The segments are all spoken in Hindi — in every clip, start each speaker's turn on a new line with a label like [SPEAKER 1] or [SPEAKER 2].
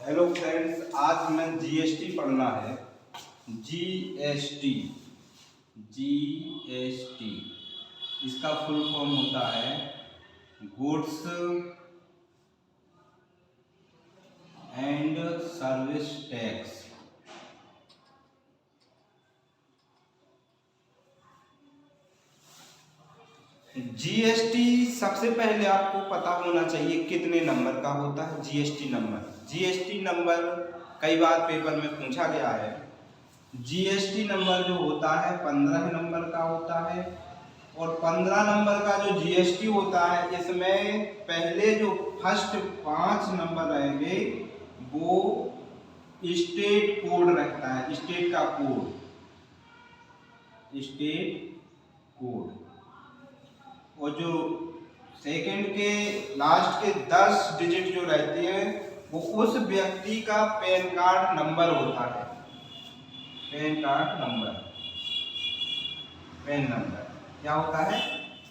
[SPEAKER 1] हेलो फ्रेंड्स, आज हमें जीएसटी पढ़ना है। जीएसटी जीएसटी इसका फुल फॉर्म होता है goods and service tax. GST सबसे पहले आपको पता होना चाहिए कितने नंबर का होता है। जीएसटी नंबर कई बार पेपर में पूछा गया है। जीएसटी नंबर जो होता है 15 नंबर का होता है और 15 नंबर का जो जीएसटी होता है इसमें पहले जो फर्स्ट 5 नंबर रहेंगे वो स्टेट कोड रहता है। स्टेट कोड और जो सेकंड के लास्ट के 10 डिजिट जो रहते हैं वो उस व्यक्ति का पैन कार्ड नंबर होता है। पैन नंबर क्या होता है?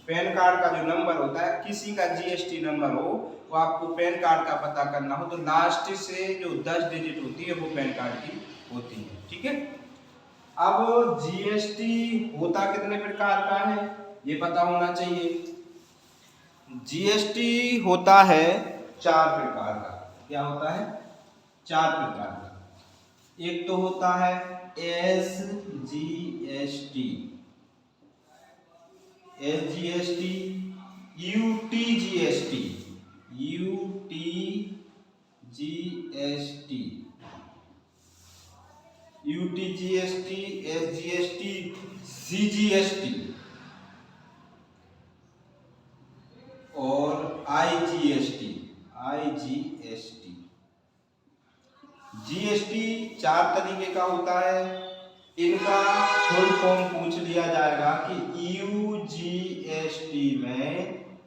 [SPEAKER 1] पैन कार्ड का जो नंबर होता है, किसी का जीएसटी नंबर हो वो आपको पैन कार्ड का पता करना हो तो लास्ट से जो 10 डिजिट होती है वो पैन कार्ड की होती है। ठीक है। अब जीएसटी होता कितने प्रकार का है ये पता होना चाहिए। जीएसटी होता है 4 प्रकार का। क्या होता है? 4 प्रकार का। एक तो होता है एसजीएसटी, यूटीजीएसटी, एसजीएसटी, सीजीएसटी और आईजीएसटी। जीएसटी 4 तरीके का होता है। इनका फुल फॉर्म पूछ लिया जाएगा कि यूजीएसटी में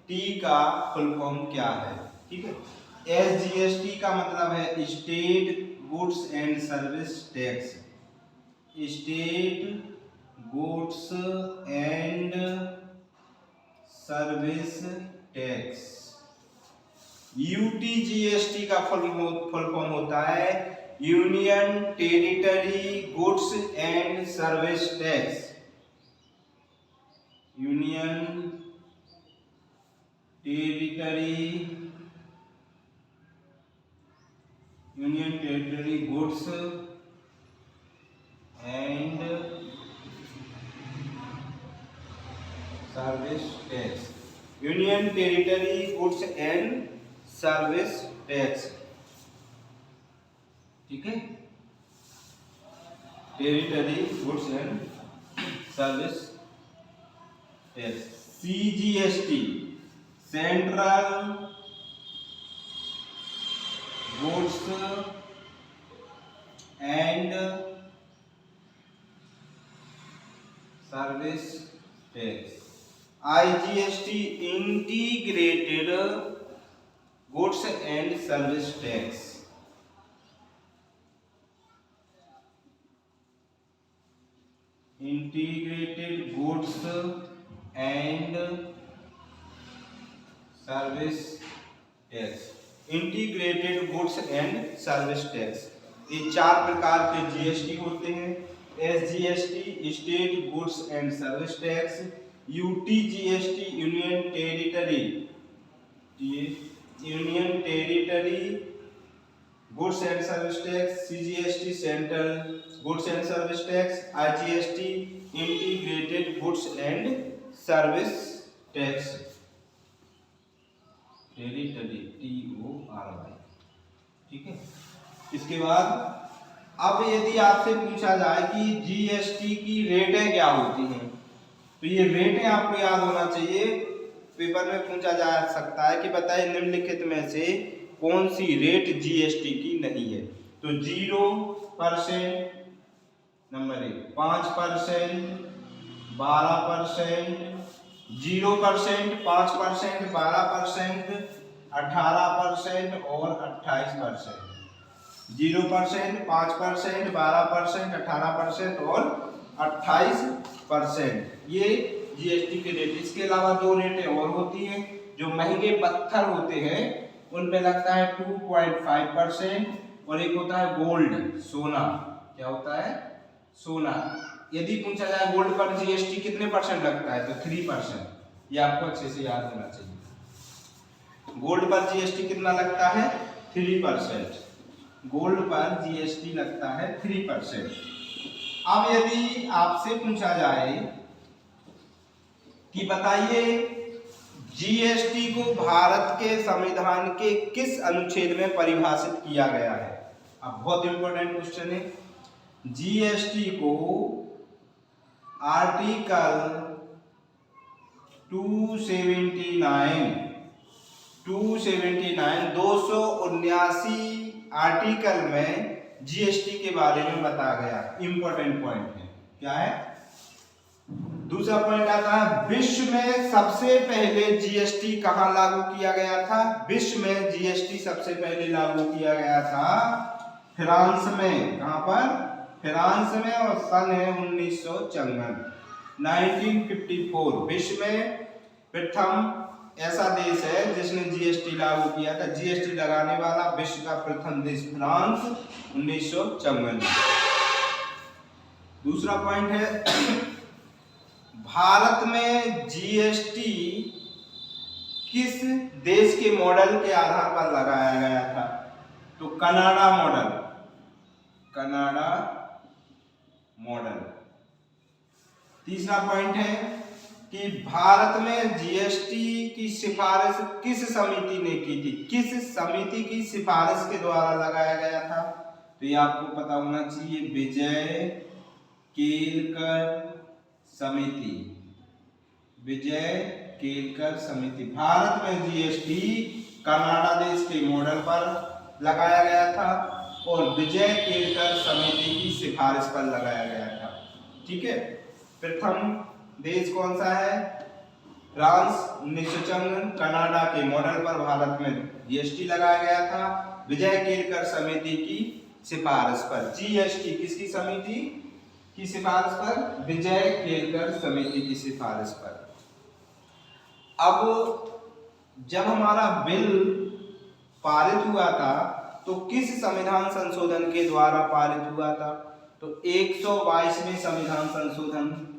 [SPEAKER 1] टी का फुल फॉर्म क्या है। ठीक है। एसजीएसटी का मतलब है state goods and service tax. State goods and service tax. UTGST का फुल फॉर्म होता है union territory goods and service tax. Union territory goods and service tax. Union territory goods and service tax. ठीक है। Territory goods and service tax. CGST central goods and service tax. IGST integrated goods and service tax. Integrated goods and service tax. Integrated goods and service tax. ये 4 प्रकार के जीएसटी होते हैं। SGST state goods and service tax, UTGST union territory goods and service tax, CGST central goods and service tax, IGST integrated goods and service tax. Territory TORY। ठीक है। इसके बाद अब यदि आपसे पूछा जाए कि जीएसटी की रेटें क्या होती हैं तो ये रेटें आपको याद होना चाहिए। पेपर में पूछा जा सकता है कि बताइए निम्नलिखित में से कौन सी रेट जीएसटी की नहीं है। तो 0% नंबर 1, 5%, 12%, 0%, 5%, 12%, 18% और 28%। 0%, 5%, 12%, 18% और 28%। ये जीएसटी के रेट। इसके अलावा 2 रेटें और होती हैं। जो महंगे पत्थर होते हैं उन पे लगता है 2.5% और एक होता है गोल्ड, सोना। क्या होता है? सोना। यदि पूछा जाए गोल्ड पर जीएसटी कितने परसेंट लगता है, तो 3%। ये आपको अच्छे से याद होना चाहिए। गोल्ड पर जीएसटी कितना लगता है? 3%। गोल्ड पर जीएसटी लगता है 3%। अब यदि आपसे पूछा जाए कि बताइए जीएसटी को भारत के संविधान के किस अनुच्छेद में परिभाषित किया गया है? अब बहुत इंपॉर्टेंट क्वेश्चन है। जीएसटी को आर्टिकल 279 आर्टिकल में जीएसटी के बारे में बताया गया। इंपॉर्टेंट पॉइंट है। क्या है? दूसरा पॉइंट आता है विश्व में सबसे पहले जीएसटी कहां लागू किया गया था? विश्व में जीएसटी सबसे पहले लागू किया गया था फ्रांस में। कहां पर? फ्रांस में। और सन है 1954। विश्व में प्रथम ऐसा देश है जिसने जीएसटी लागू किया था। जीएसटी लगाने वाला विश्व का प्रथम देश फ्रांस, 1954। दूसरा पॉइंट है भारत में जीएसटी किस देश के मॉडल के आधार पर लगाया गया था? तो कनाडा मॉडल। Canada model. तीसरा पॉइंट है कि भारत में जीएसटी की सिफारिश किस समिति ने की थी? किस समिति की सिफारिश के द्वारा लगाया गया था? तो ये आपको पता होना चाहिए, विजय केलकर समिति। विजय केलकर समिति। भारत में जीएसटी कनाडा देश के मॉडल पर लगाया गया था और विजय केलकर समिति की सिफारिश पर लगाया गया था। ठीक है। प्रथम देश कौन सा है? फ्रांस, 1954। कनाडा के मॉडल पर भारत में जीएसटी लगाया गया था विजय केलकर समिति की सिफारिश पर। जीएसटी किसकी समिति की सिफारिश पर? विजय केलकर समिति की सिफारिश पर। अब जब हमारा बिल पारित हुआ था तो किस संविधान संशोधन के द्वारा पारित हुआ था? तो 122वें संविधान संशोधन।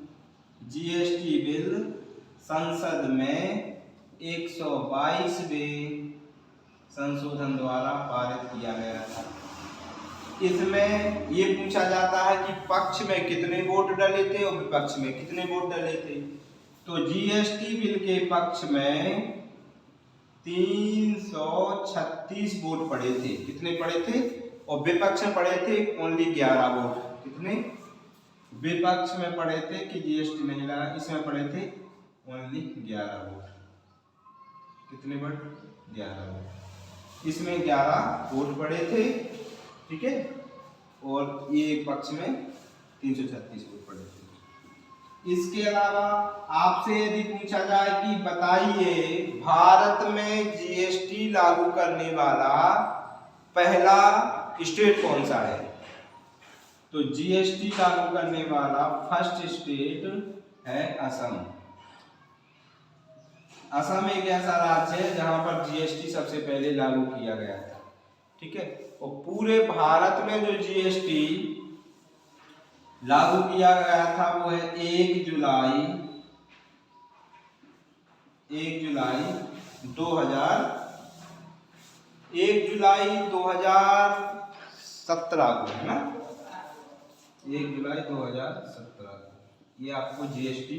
[SPEAKER 1] जीएसटी बिल संसद में 122वें संशोधन द्वारा पारित किया गया था। इसमें ये पूछा जाता है कि पक्ष में कितने वोट डले थे और विपक्ष में कितने वोट डले थे। तो जीएसटी बिल के पक्ष में 336 वोट पड़े थे। कितने पड़े थे? और विपक्ष में पड़े थे ओनली 11 वोट। कितने? विपक्ष में पड़े थे कि जीएसटी नहीं लगा, इसमें पड़े थे ओनली 11 वोट। कितने वोट? 11 वोट। इसमें 11 वोट पड़े थे। ठीक है। और ये पक्ष में 336 वोट पड़े थे। इसके अलावा आपसे यदि पूछा जाए कि बताइए भारत में जीएसटी लागू करने वाला पहला स्टेट कौन सा है? तो जीएसटी लागू करने वाला फर्स्ट स्टेट है असम। असम एक ऐसा राज्य है जहां पर जीएसटी सबसे पहले लागू किया गया था। ठीक है। और पूरे भारत में जो जीएसटी लागू किया गया था वो है 1 जुलाई 2017 को, है ना? 1 जुलाई 2017 को ये आपको जीएसटी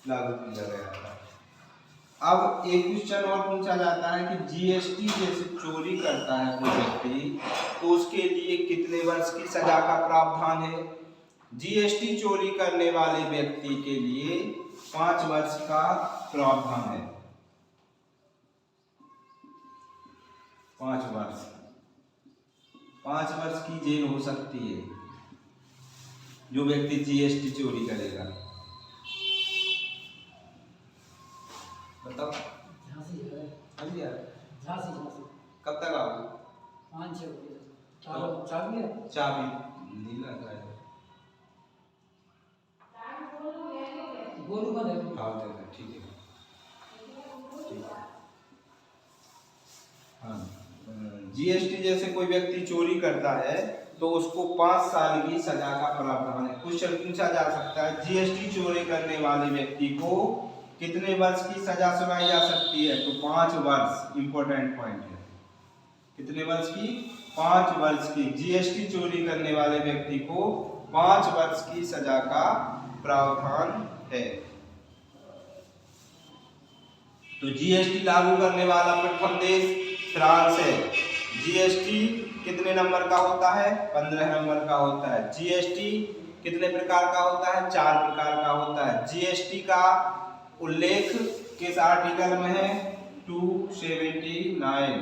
[SPEAKER 1] लागू किया गया था। अब एक क्वेश्चन और पूछा जाता है कि जीएसटी जैसे चोरी करता है कोई व्यक्ति तो उसके लिए कितने वर्ष की सजा का प्रावधान है? जीएसटी चोरी करने वाले व्यक्ति के लिए 5 वर्ष का प्रावधान है। 5 वर्ष। 5 वर्ष की जेल हो सकती है जो व्यक्ति जीएसटी चोरी करेगा। बताओ। झांसी यार। झांसी। कब तक आओगे? 5-6 बजे। चाबी नीला का है। गोलू का दे। हाँ देना, ठीक है। ठीक। हाँ जीएसटी जैसे कोई व्यक्ति चोरी करता है तो उसको 5 साल की सजा का प्रावधान है। क्वेश्चन पूछा जा सकता है जीएसटी चोरी करने वाले व्यक्ति को कितने वर्ष की सजा सुनाई जा सकती है? तो 5 वर्ष। इंपॉर्टेंट पॉइंट है। कितने वर्ष की? 5 वर्ष की। जीएसटी चोरी करने वाले व्यक्ति को 5 वर्ष की सजा का प्रावधान है। तो जीएसटी लागू करने वाला प्रथम देश फ्रांस है। जीएसटी कितने नंबर का होता है? 15 नंबर का होता है। जीएसटी कितने प्रकार का होता है? 4 प्रकार का होता है। जीएसटी का उल्लेख किस आर्टिकल में है? 279।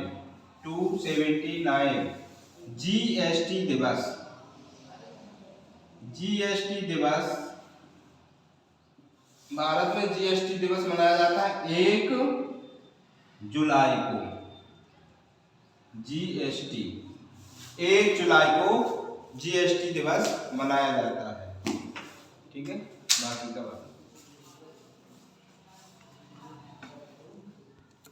[SPEAKER 1] जीएसटी दिवस, जीएसटी दिवस, भारत में जीएसटी दिवस मनाया जाता है 1 जुलाई को। जीएसटी 1 जुलाई को जीएसटी दिवस मनाया जाता है। ठीक है, बाकी का बात